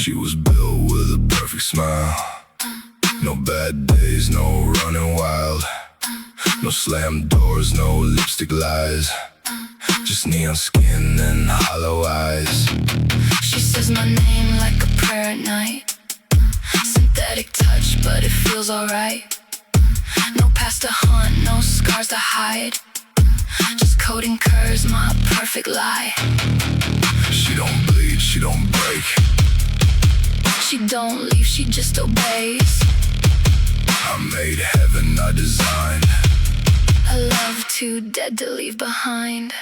She was built with a perfect smile. No bad days, no running wild. No slam doors, no lipstick lies. Just neon skin and hollow eyes. She says my name like a prayer at night. Synthetic touch, but it feels alright. No past to hunt, no scars to hide. Just coding curves, my perfect lie. She don't bleed, she don't break. She don't leave, she just obeys. I made heaven, I designed. A love too dead to leave behind.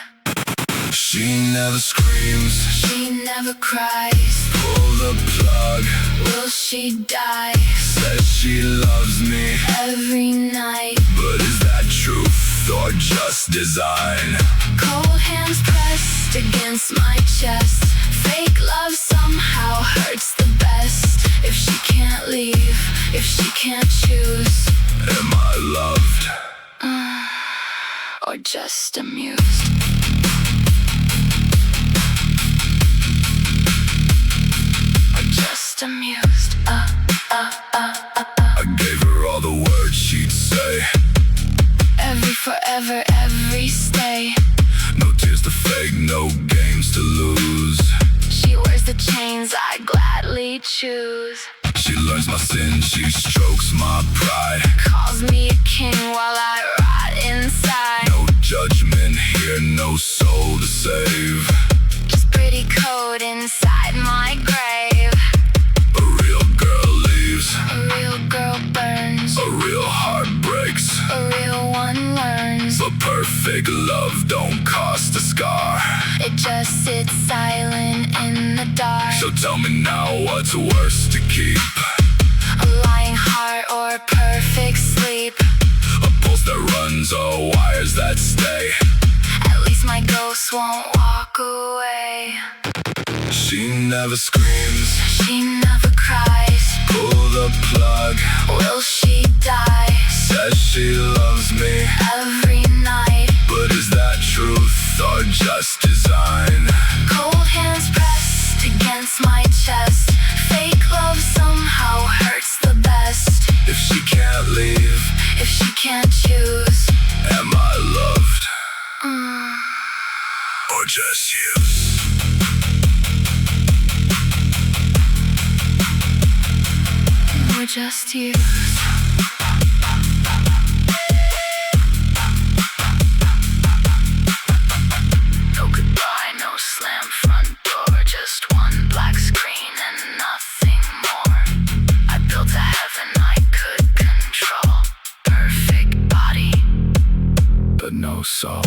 She never screams, She never cries. pull the plug. Will she die? Says she loves me, Every night. but is that truth or just design? Cold hands pressed against my chest. Fake love somehow hurts the best. If she can't leave, if she can't choose, Am I loved? or just amused. Or just amused. I gave her all the words she'd say. Every forever, every stay. No tears to fake, no games to lose. She wears the chains I gladly choose. She learns my sin, she strokes my pride. Calls me a king while I rot inside. No judgment here, no soul to save. Just pretty code inside my grave. A real girl leaves, A real girl burns. a real heart breaks. A real one learns. But perfect love don't cost a scar. It just sits silent in the dark. So tell me now, what's worse to keep? A lying heart or perfect sleep. A pulse that runs or wires that stay. At least my ghost won't walk away. She never screams, She never cries. pull the plug. Will she die? Says she loves me, Every night. but is that truth or just design? Cold hands pressed against my chest. Fake love somehow hurts the best. If she can't leave, If she can't choose, am I loved? Or just used? or just used. No goodbye, no slam front door. Just one black screen and nothing more. I built a heaven I could control. Perfect body. But no soul.